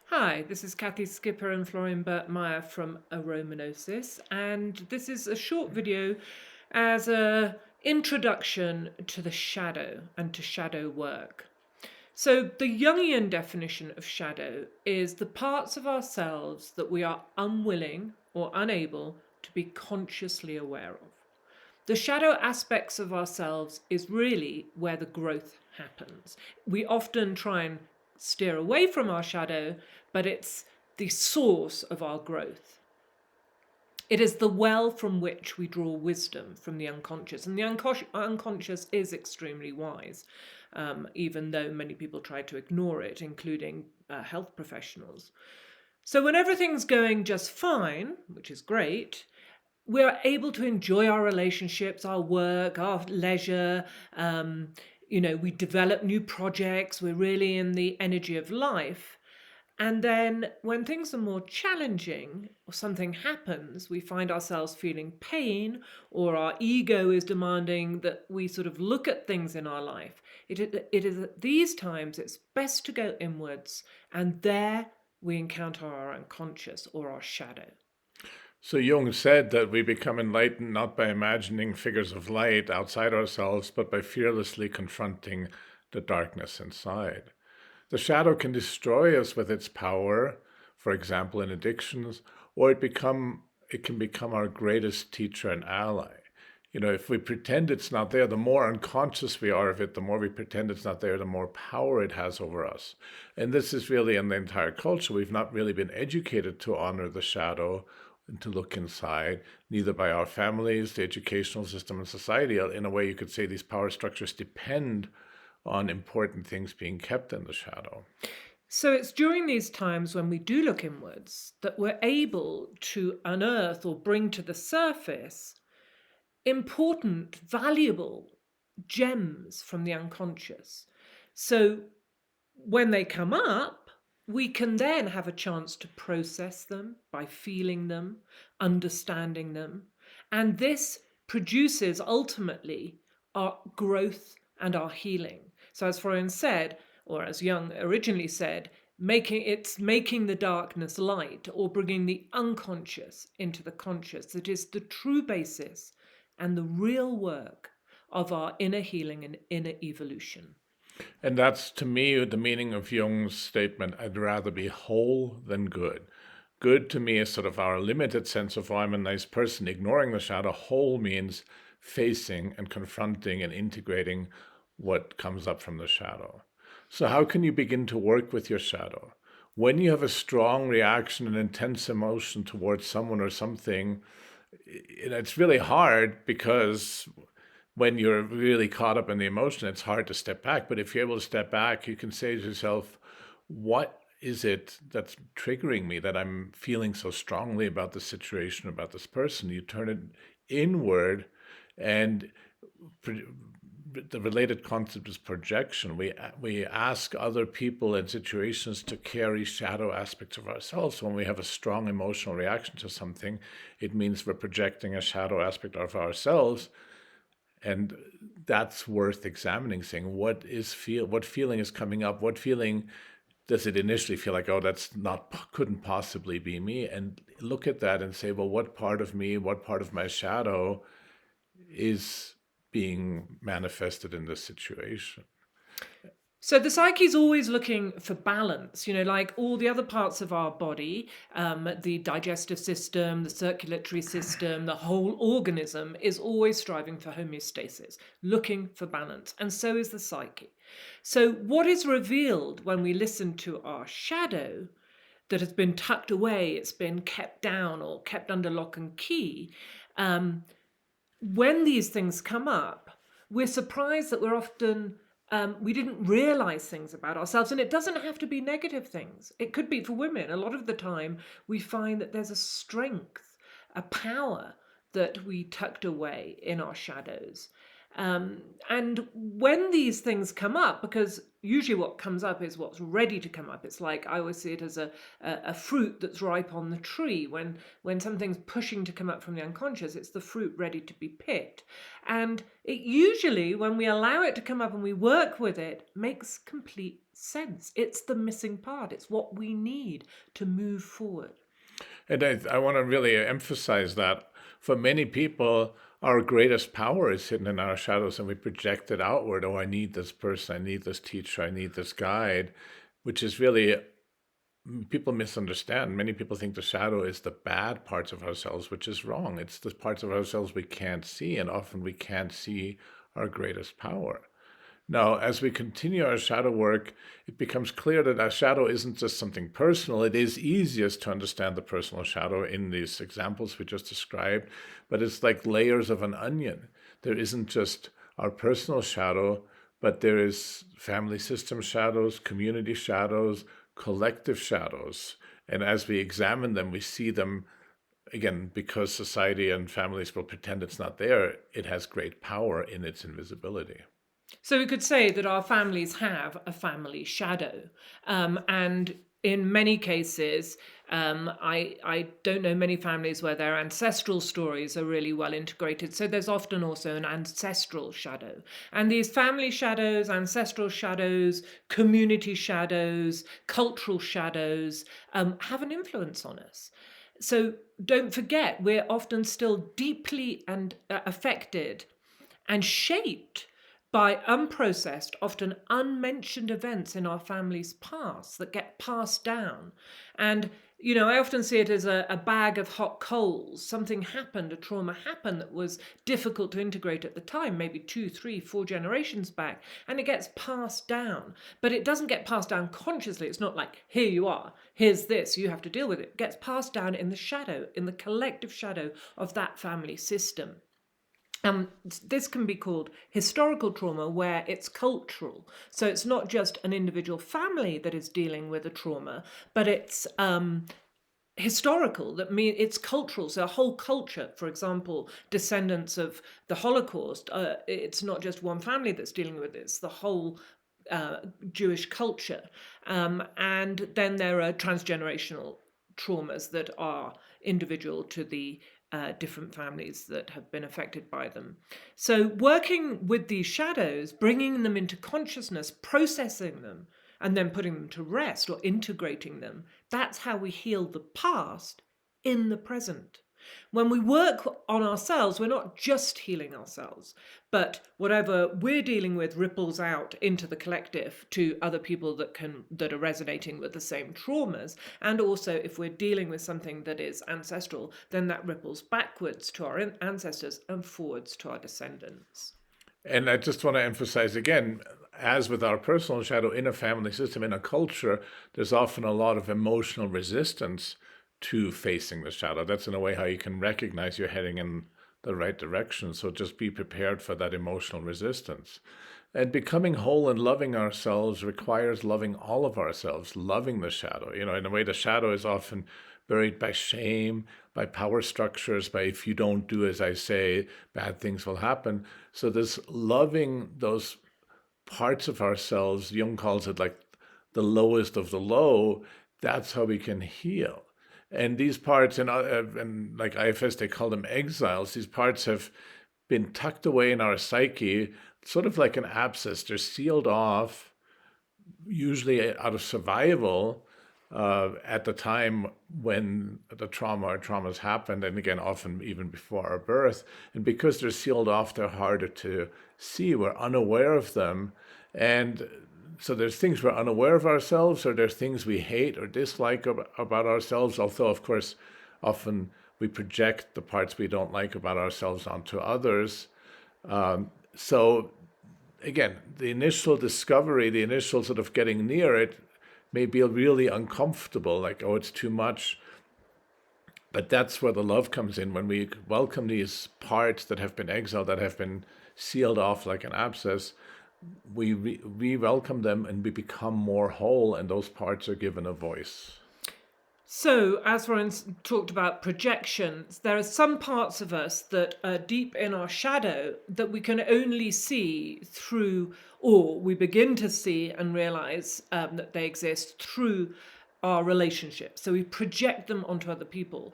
Hi, this is Cathy Skipper and Florian Birkmayer from AromaGnosis, and this is a short video as a introduction to the shadow and to shadow work. So the Jungian definition of shadow is the parts of ourselves that we are unwilling or unable to be consciously aware of. The shadow aspects of ourselves is really where the growth happens. We often try and steer away from our shadow, but it's the source of our growth. It is the well from which we draw wisdom from the unconscious. And the unconscious is extremely wise, even though many people try to ignore it, including health professionals. So when everything's going just fine, which is great, we're able to enjoy our relationships, our work, our leisure. We develop new projects. We're really in the energy of life. And then when things are more challenging or something happens, we find ourselves feeling pain, or our ego is demanding that we sort of look at things in our life. It is at these times it's best to go inwards, and there we encounter our unconscious or our shadow. So Jung said that we become enlightened not by imagining figures of light outside ourselves, but by fearlessly confronting the darkness inside. The shadow can destroy us with its power, for example, in addictions, or it can become our greatest teacher and ally. If we pretend it's not there, the more unconscious we are of it, the more we pretend it's not there, the more power it has over us. And this is really in the entire culture. We've not really been educated to honor the shadow and to look inside, neither by our families, the educational system, and society. In a way, you could say these power structures depend on important things being kept in the shadow. So it's during these times when we do look inwards that we're able to unearth or bring to the surface important, valuable gems from the unconscious. So when they come up, we can then have a chance to process them by feeling them, understanding them. And this produces ultimately our growth and our healing. So as Florian said, or as Jung originally said, making the darkness light, or bringing the unconscious into the conscious, that is the true basis and the real work of our inner healing and inner evolution. And that's, to me, the meaning of Jung's statement, I'd rather be whole than good. Good to me is sort of our limited sense of, oh, I'm a nice person, ignoring the shadow. Whole means facing and confronting and integrating what comes up from the shadow. So how can you begin to work with your shadow? When you have a strong reaction and intense emotion towards someone or something, it's really hard, because when you're really caught up in the emotion, it's hard to step back. But if you're able to step back, you can say to yourself, what is it that's triggering me, that I'm feeling so strongly about the situation, about this person? You turn it inward, and the related concept is projection. We ask other people and situations to carry shadow aspects of ourselves. When we have a strong emotional reaction to something, it means we're projecting a shadow aspect of ourselves. And that's worth examining, saying what feeling is coming up, what feeling does it initially feel like, oh, couldn't possibly be me, and look at that and say, well, what part of me, what part of my shadow is being manifested in this situation? So the psyche is always looking for balance, like all the other parts of our body, the digestive system, the circulatory system, the whole organism is always striving for homeostasis, looking for balance. And so is the psyche. So what is revealed when we listen to our shadow that has been tucked away, it's been kept down or kept under lock and key, when these things come up, we're surprised that we're often we didn't realize things about ourselves. And it doesn't have to be negative things. It could be, for women, a lot of the time we find that there's a strength, a power that we tucked away in our shadows. And when these things come up, because usually what comes up is what's ready to come up. It's like, I always see it as a fruit that's ripe on the tree. When something's pushing to come up from the unconscious, it's the fruit ready to be picked. And it usually, when we allow it to come up and we work with it, makes complete sense. It's the missing part. It's what we need to move forward. And I want to really emphasize that for many people, our greatest power is hidden in our shadows, and we project it outward. Oh, I need this person, I need this teacher, I need this guide, which is really, people misunderstand. Many people think the shadow is the bad parts of ourselves, which is wrong. It's the parts of ourselves we can't see, and often we can't see our greatest power. Now, as we continue our shadow work, it becomes clear that our shadow isn't just something personal. It is easiest to understand the personal shadow in these examples we just described, but it's like layers of an onion. There isn't just our personal shadow, but there is family system shadows, community shadows, collective shadows. And as we examine them, we see them, again, because society and families will pretend it's not there, it has great power in its invisibility. So we could say that our families have a family shadow. And in many cases, I don't know many families where their ancestral stories are really well integrated. So there's often also an ancestral shadow. And these family shadows, ancestral shadows, community shadows, cultural shadows have an influence on us. So don't forget, we're often still deeply and affected and shaped by unprocessed, often unmentioned events in our family's past that get passed down. And, I often see it as a bag of hot coals. Something happened, a trauma happened that was difficult to integrate at the time, maybe 2, 3, 4 generations back, and it gets passed down. But it doesn't get passed down consciously. It's not like, here you are, here's this, you have to deal with it. It gets passed down in the shadow, in the collective shadow of that family system. This can be called historical trauma, where it's cultural. So it's not just an individual family that is dealing with a trauma, but it's historical. That means it's cultural. So a whole culture, for example, descendants of the Holocaust, it's not just one family that's dealing with this, the whole Jewish culture. And then there are transgenerational traumas that are individual to the different families that have been affected by them. So, working with these shadows, bringing them into consciousness, processing them, and then putting them to rest or integrating them, that's how we heal the past in the present. When we work on ourselves, we're not just healing ourselves, but whatever we're dealing with ripples out into the collective to other people that are resonating with the same traumas. And also, if we're dealing with something that is ancestral, then that ripples backwards to our ancestors and forwards to our descendants. And I just want to emphasize again, as with our personal shadow in a family system, in a culture, there's often a lot of emotional resistance to facing the shadow. That's in a way how you can recognize you're heading in the right direction. So just be prepared for that emotional resistance. And becoming whole and loving ourselves requires loving all of ourselves, loving the shadow. In a way, the shadow is often buried by shame, by power structures, by if you don't do as I say, bad things will happen. So this loving those parts of ourselves, Jung calls it like the lowest of the low, that's how we can heal. And these parts, and like IFS, they call them exiles. These parts have been tucked away in our psyche, sort of like an abscess. They're sealed off, usually out of survival, at the time when the trauma or traumas happened, and again, often even before our birth. And because they're sealed off, they're harder to see. We're unaware of them. And so there's things we're unaware of ourselves, or there's things we hate or dislike about ourselves, although, of course, often we project the parts we don't like about ourselves onto others. So again, the initial discovery, the initial sort of getting near it may be really uncomfortable, like, oh, it's too much. But that's where the love comes in, when we welcome these parts that have been exiled, that have been sealed off like an abscess. We welcome them and we become more whole, and those parts are given a voice. So, as Florian talked about projections, there are some parts of us that are deep in our shadow that we can only see through, or we begin to see and realize that they exist through our relationships. So we project them onto other people.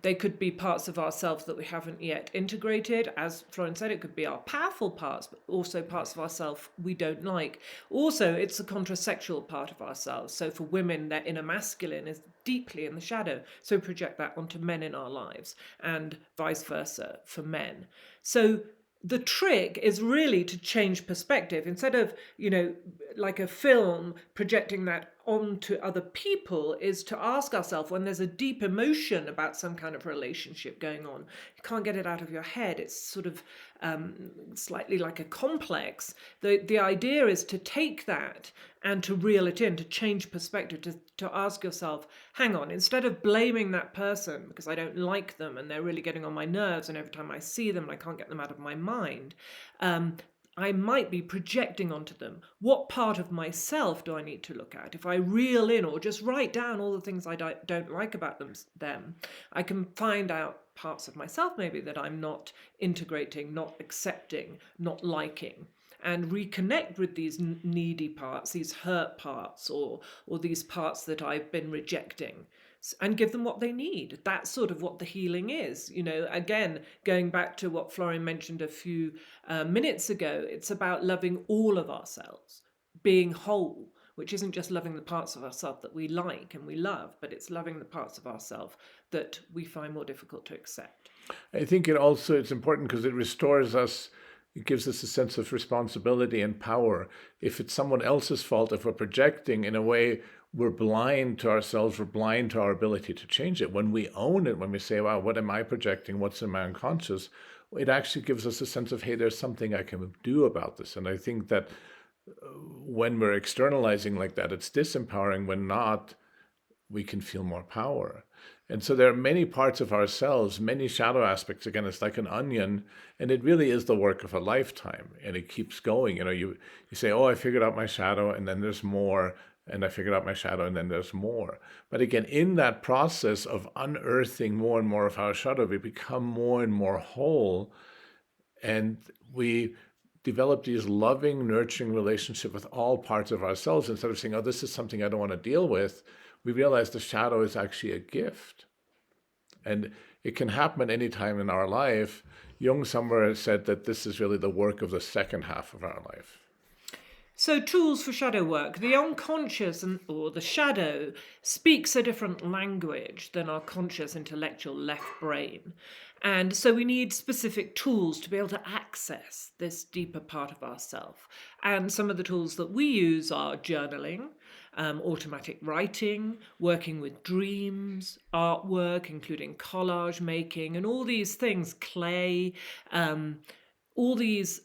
They could be parts of ourselves that we haven't yet integrated. As Florian said, it could be our powerful parts, but also parts of ourselves we don't like. Also, it's a contrasexual part of ourselves. So for women, their inner masculine is deeply in the shadow. So we project that onto men in our lives, and vice versa for men. So the trick is really to change perspective. Instead of, like a film projecting that onto other people, is to ask ourselves, when there's a deep emotion about some kind of relationship going on, you can't get it out of your head, it's sort of slightly like a complex. The idea is to take that and to reel it in, to change perspective, to ask yourself, hang on, instead of blaming that person because I don't like them and they're really getting on my nerves and every time I see them I can't get them out of my mind, I might be projecting onto them. What part of myself do I need to look at? If I reel in or just write down all the things I don't like about them, I can find out parts of myself maybe that I'm not integrating, not accepting, not liking, and reconnect with these needy parts, these hurt parts, or these parts that I've been rejecting, and give them what they need. That's sort of what the healing is. Again, going back to what Florian mentioned a few minutes ago, it's about loving all of ourselves, being whole, which isn't just loving the parts of ourselves that we like and we love, but it's loving the parts of ourselves that we find more difficult to accept. I think it's important because it restores us. It gives us a sense of responsibility and power. If it's someone else's fault, if we're projecting, in a way, we're blind to ourselves, we're blind to our ability to change it. When we own it, when we say, wow, what am I projecting? What's in my unconscious? It actually gives us a sense of, hey, there's something I can do about this. And I think that when we're externalizing like that, it's disempowering. When not, we can feel more power. And so there are many parts of ourselves, many shadow aspects. Again, it's like an onion, and it really is the work of a lifetime, and it keeps going. You say, oh, I figured out my shadow, and then there's more, and I figured out my shadow, and then there's more. But again, in that process of unearthing more and more of our shadow, we become more and more whole, and we develop these loving, nurturing relationship with all parts of ourselves. Instead of saying, oh, this is something I don't want to deal with, we realize the shadow is actually a gift. And it can happen at any time in our life. Jung somewhere said that this is really the work of the second half of our life. So, tools for shadow work. The unconscious or the shadow speaks a different language than our conscious intellectual left brain. And so we need specific tools to be able to access this deeper part of ourself. And some of the tools that we use are journaling, automatic writing, working with dreams, artwork, including collage making, and all these things, clay, all these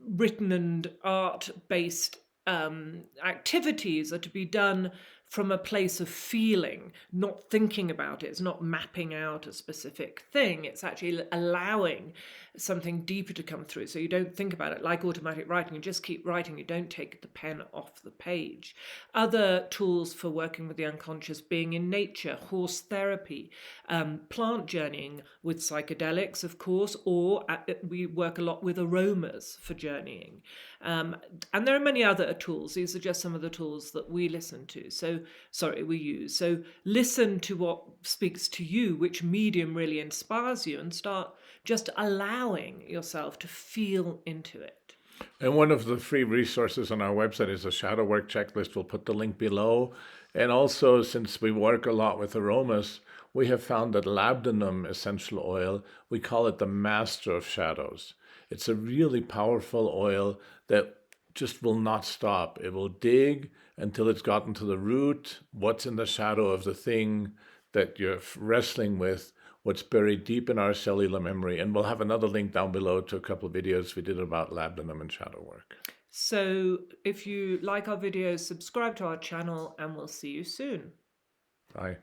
written and art-based activities are to be done from a place of feeling, not thinking about it. It's not mapping out a specific thing. It's actually allowing something deeper to come through. So you don't think about it like automatic writing. You just keep writing. You don't take the pen off the page. Other tools for working with the unconscious being in nature, horse therapy, plant journeying with psychedelics, of course, or we work a lot with aromas for journeying. And there are many other tools. These are just some of the tools that we we use. So listen to what speaks to you, which medium really inspires you, and start just allowing yourself to feel into it. And one of the free resources on our website is a shadow work checklist. We'll put the link below. And also, since we work a lot with aromas, we have found that labdanum essential oil, we call it the master of shadows. It's a really powerful oil that just will not stop. It will dig until it's gotten to the root, what's in the shadow of the thing that you're wrestling with, what's buried deep in our cellular memory. And we'll have another link down below to a couple of videos we did about labdanum and shadow work. So if you like our videos, subscribe to our channel, and we'll see you soon. Bye.